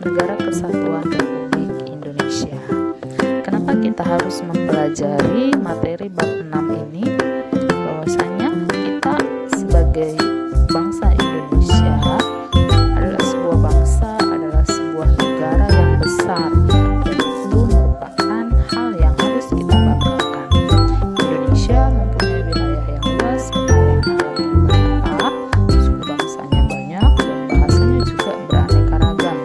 Negara Kesatuan Republik Indonesia. Kenapa kita harus mempelajari materi bab 6 ini? Bahwasanya kita sebagai bangsa Indonesia adalah sebuah bangsa, adalah sebuah negara yang besar, dan itu merupakan hal yang harus kita banggakan. Indonesia mempunyai wilayah yang luas, kekayaan alam yang berlimpah, suku bangsanya banyak, dan bahasanya juga beraneka ragam.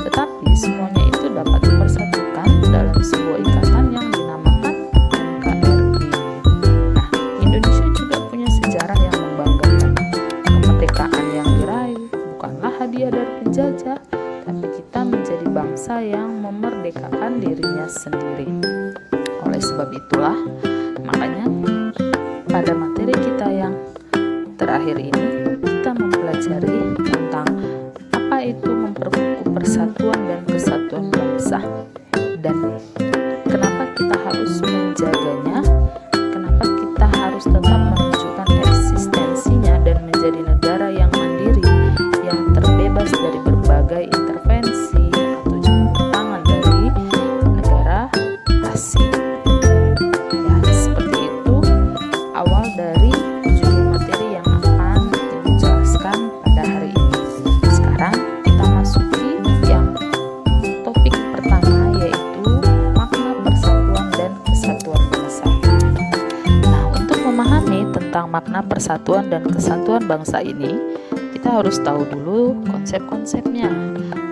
Tetapi semuanya itu dapat dipersatukan dalam sebuah ikatan yang dinamakan NKRI. Nah, Indonesia juga punya sejarah yang membanggakan. Kemerdekaan yang diraih bukanlah hadiah dari penjajah, tapi kita menjadi bangsa yang memerdekakan dirinya sendiri. Oleh sebab itulah, makanya pada materi kita yang terakhir ini, kita mempelajari tentang apa itu memperkukuh persatuan dan kesatuan bangsa, dan kenapa kita harus menjaganya, kenapa kita harus tetap menunjukkan eksistensinya dan menjadi negara yang mandiri, yang terbebas dari berbagai intervensi atau campur tangan dari negara asing. Ya, seperti itu awal dari judul materi yang akan Ibu jelaskan pada hari ini. Sekarang kita masuki yang topik pertama, yaitu makna persatuan dan kesatuan bangsa. Nah, untuk memahami tentang makna persatuan dan kesatuan bangsa ini, kita harus tahu dulu konsep-konsepnya.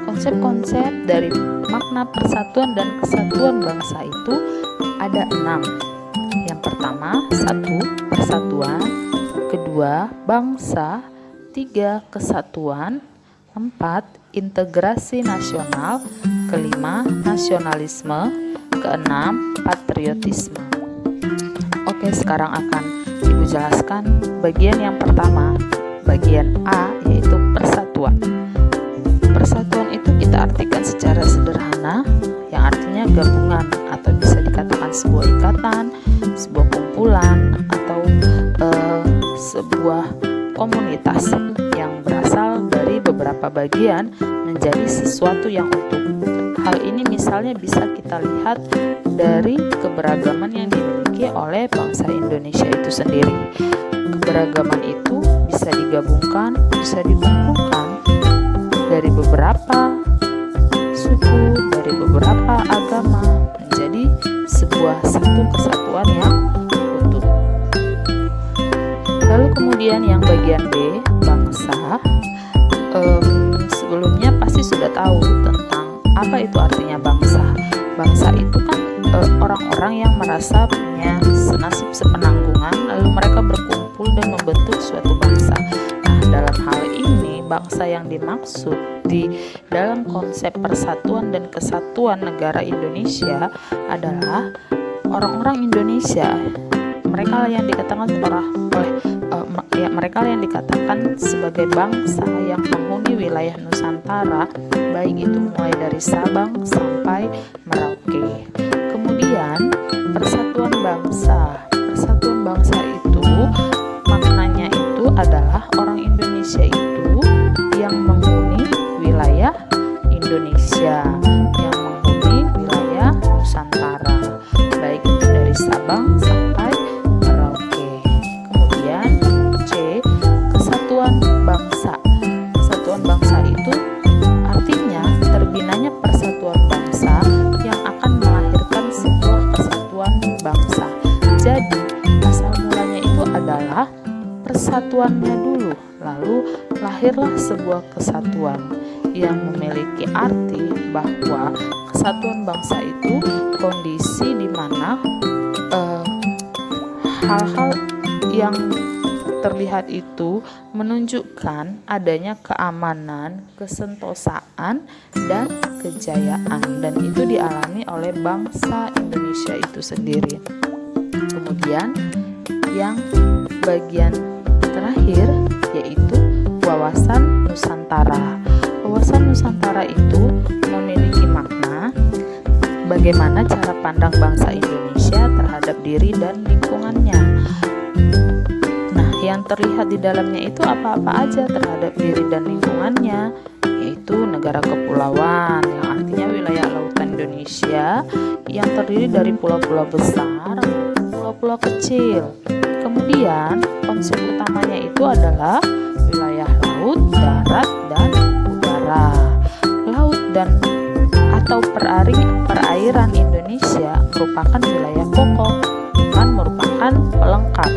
Konsep-konsep dari makna persatuan dan kesatuan bangsa itu ada 6. Yang pertama, 1. Persatuan. Kedua, bangsa. 3. Kesatuan. 4. Integrasi nasional. Kelima, nasionalisme. Keenam, patriotisme. Oke, sekarang akan Ibu jelaskan bagian yang pertama, bagian A, yaitu persatuan. Persatuan itu kita artikan secara sederhana, yang artinya gabungan, atau bisa dikatakan sebuah ikatan, sebuah kumpulan, atau sebuah komunitas yang berasal dari beberapa bagian menjadi sesuatu yang utuh. Hal ini misalnya bisa kita lihat dari keberagaman yang dimiliki oleh bangsa Indonesia itu sendiri. Keberagaman itu bisa digabungkan, bisa dikumpulkan dari beberapa suku, dari beberapa agama menjadi sebuah satu kesatuan yang utuh. Lalu kemudian yang bagian B, bangsa. Sebelumnya pasti sudah tahu tentang apa itu artinya bangsa. Bangsa itu kan orang-orang yang merasa punya senasib sepenanggungan, lalu mereka berkumpul dan membentuk suatu bangsa. Nah, dalam hal ini bangsa yang dimaksud di dalam konsep persatuan dan kesatuan negara Indonesia adalah orang-orang Indonesia. Mereka yang dikatakan mereka yang dikatakan sebagai bangsa yang menghuni wilayah Nusantara, baik itu mulai dari Sabang sampai Merauke. Kemudian persatuan bangsa. Persatuan bangsa itu maknanya itu adalah orang Indonesia itu yang menghuni wilayah Indonesia, yang menghuni wilayah Nusantara, baik itu dari Sabang sampai Merauke. Kemudian C, kesatuan bangsa. Kesatuan bangsa itu artinya terbinanya persatuan bangsa yang akan melahirkan sebuah kesatuan bangsa. Jadi asal mulanya itu adalah persatuannya dulu, lalu lahirlah sebuah kesatuan yang memiliki arti bahwa kesatuan bangsa itu kondisi di mana hal-hal yang terlihat itu menunjukkan adanya keamanan, kesentosaan, dan kejayaan, dan itu dialami oleh bangsa Indonesia itu sendiri. Kemudian yang bagian terakhir yaitu wawasan Nusantara. Wawasan Nusantara itu memiliki makna bagaimana cara pandang bangsa Indonesia terhadap diri dan lingkungannya. Nah, yang terlihat di dalamnya itu apa-apa aja terhadap diri dan lingkungannya, yaitu yaitu negara kepulauan, yang artinya wilayah lautan Indonesia yang terdiri dari pulau-pulau besar, pulau-pulau kecil. Kemudian konsep utamanya itu adalah wilayah laut, darat, dan udara. Laut dan atau perairan Indonesia merupakan wilayah pokok, bukan merupakan pelengkap.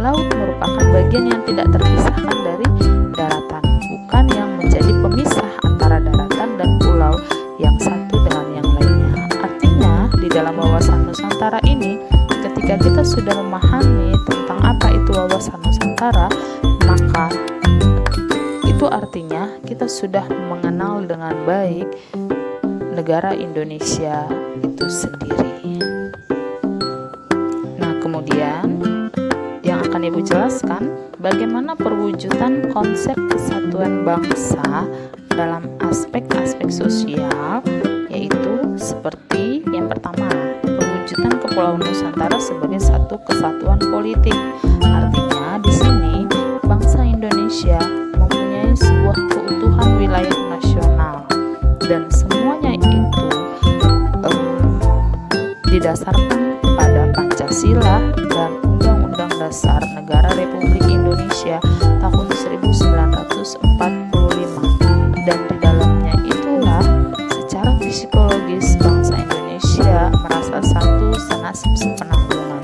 Laut merupakan bagian yang tidak terpisahkan dari daratan, bukan yang menjadi pemisah antara daratan dan pulau yang satu dengan yang lainnya. Artinya, di dalam wawasan Nusantara ini, ketika kita sudah memahami tentang apa itu wawasan Nusantara, maka itu artinya kita sudah mengenal dengan baik negara Indonesia itu sendiri. Nah, kemudian yang akan Ibu jelaskan bagaimana perwujudan konsep kesatuan bangsa dalam aspek-aspek sosial, yaitu seperti yang pertama, perwujudan Kepulauan Nusantara sebagai satu kesatuan politik. Artinya di sini bangsa Indonesia mempunyai sebuah keutuhan wilayah nasional dan semuanya itu didasarkan pada Pancasila dan Undang-Undang Dasar Negara Republik Indonesia tahun 1945, dan di dalamnya itulah secara psikologis bangsa Indonesia merasa satu senasib sepenanggungan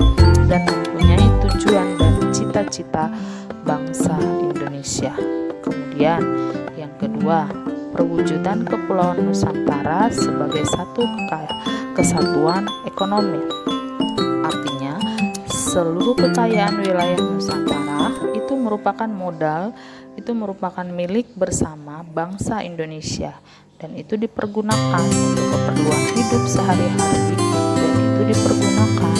dan mempunyai tujuan dan cita-cita bangsa Indonesia. Kemudian yang kedua, perwujudan Kepulauan Nusantara sebagai satu kesatuan ekonomi. Artinya, seluruh kekayaan wilayah Nusantara itu merupakan modal, itu merupakan milik bersama bangsa Indonesia, dan itu dipergunakan untuk keperluan hidup sehari-hari, dan itu dipergunakan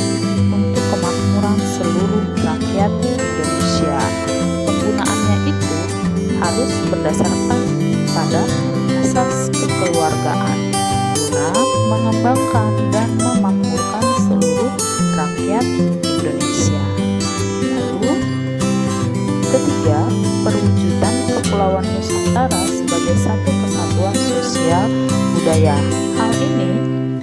untuk kemakmuran seluruh rakyat Indonesia. Penggunaannya itu harus berdasarkan pada asas kekeluargaan guna mengembangkan dan memakmurkan seluruh rakyat Indonesia. Lalu, ketiga, perwujudan Kepulauan Nusantara sebagai satu kesatuan sosial budaya. Hal ini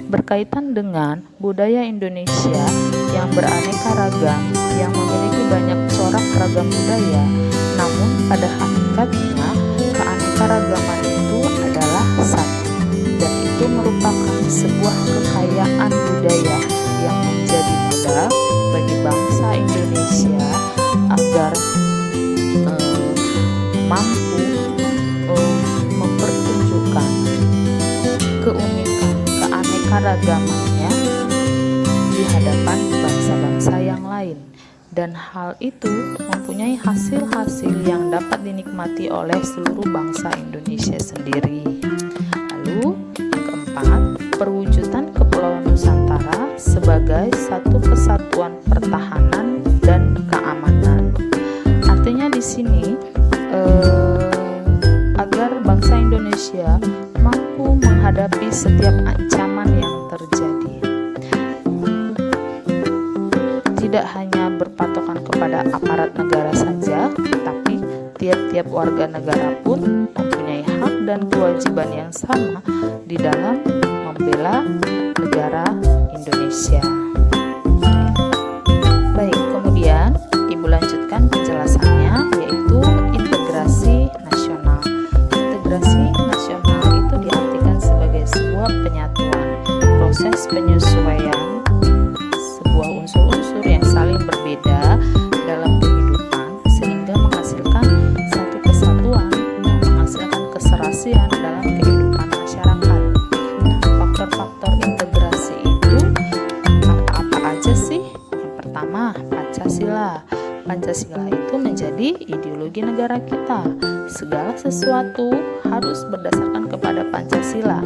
berkaitan dengan budaya Indonesia yang beraneka ragam, yang memiliki banyak corak ragam budaya. Namun pada hakikatnya keanekaragaman itu adalah satu, dan itu merupakan sebuah kekayaan budaya yang menjadi modal bagi bangsa Indonesia agar mampu mempertunjukkan keunikan, keanekaragamannya di hadapan bangsa-bangsa yang lain, dan hal itu mempunyai hasil-hasil yang dapat dinikmati oleh seluruh bangsa Indonesia sendiri. Lalu yang keempat, perwujudan Kepulauan Nusantara sebagai satu kesatuan pertahanan dan keamanan. Artinya di sini agar bangsa Indonesia mampu menghadapi setiap ancaman yang terjadi. Tidak hanya berpatokan kepada aparat negara saja, tapi tiap-tiap warga negara pun mempunyai hak dan kewajiban yang sama di dalam membela negara Indonesia. Baik, kemudian Ibu lanjutkan penjelasannya, yaitu integrasi nasional. Integrasi nasional itu diartikan sebagai sebuah penyatuan, proses penyesuaian sebuah unsur-unsur yang saling berbeda dalam kehidupan sehingga menghasilkan satu kesatuan yang menghasilkan keserasian dalam kehidupan masyarakat. Nah, faktor-faktor integrasi itu apa-apa aja sih? Yang pertama, Pancasila. Pancasila itu menjadi ideologi negara kita. Segala sesuatu harus berdasarkan kepada Pancasila.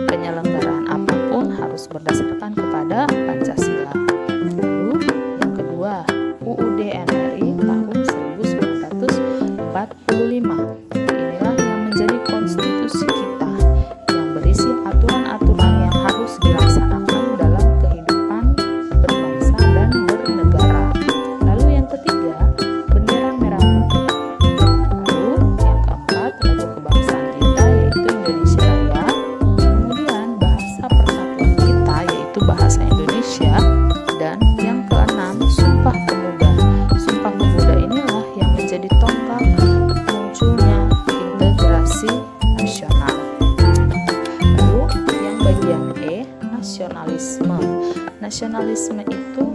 Penyelenggaraan apapun harus berdasarkan kepada Pancasila. Lalu yang kedua, UUD NRI tahun 1945. Inilah yang menjadi konstitusi kita, yang berisi aturan-aturan yang harus dilaksanakan dalam kehidupan berbangsa dan bernegara. Lalu yang ketiga, bendera merah putih. Lalu yang keempat, lagu kebangsaan kita yaitu Indonesia nasionalisme itu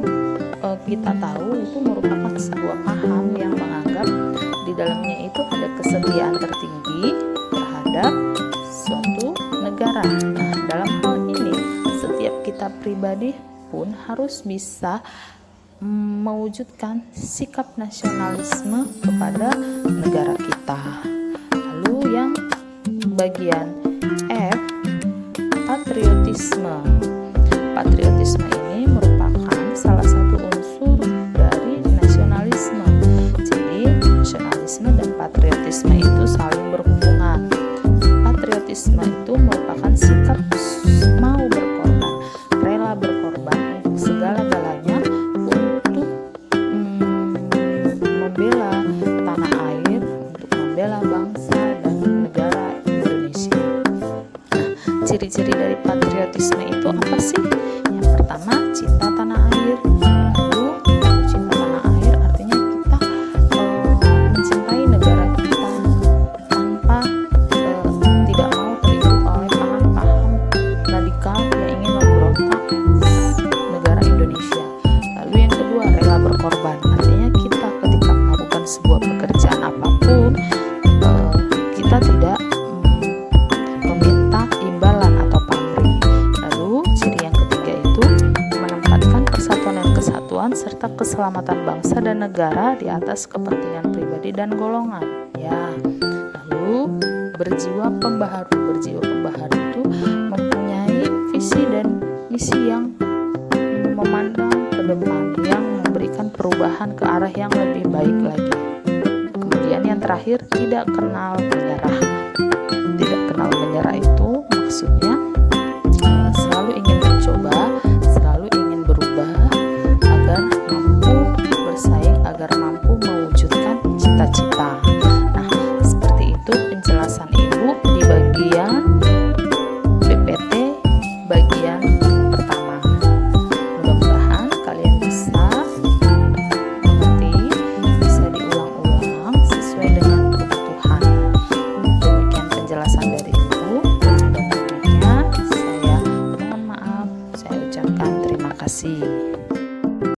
kita tahu itu merupakan sebuah paham yang menganggap di dalamnya itu ada kesetiaan tertinggi terhadap suatu negara. Nah, dalam hal ini setiap kita pribadi pun harus bisa mewujudkan sikap nasionalisme kepada negara kita. Lalu yang bagian F, patriotisme. Patriotisme ini merupakan salah satu unsur dari nasionalisme. Jadi nasionalisme dan patriotisme itu saling berhubungan. Patriotisme itu merupakan sikap mau berkorban, rela berkorban untuk segala-galanya untuk membela tanah air, untuk membela bangsa dan negara Indonesia. Nah, ciri-ciri dari patriotisme itu apa sih? Yang pertama, cinta tanah air. Lalu cinta tanah air artinya kita mencintai negara kita tanpa tidak mau terikut oleh paham-paham radikal yang ingin memberontak negara Indonesia. Lalu yang kedua, rela berkorban. Artinya kita ketika melakukan sebuah pekerjaan apapun, kita tidak meminta imbalan atau pamrih. Lalu ciri yang ketiga itu menempatkan persatuan dan kesatuan serta keselamatan bangsa dan negara di atas kepentingan pribadi dan golongan. Ya. Lalu berjiwa pembaharu. Berjiwa pembaharu itu mempunyai visi dan misi yang memandang ke depan, yang memberikan perubahan ke arah yang lebih baik lagi. Kemudian yang terakhir, tidak kenal menyerah. Tidak kenal menyerah itu maksudnya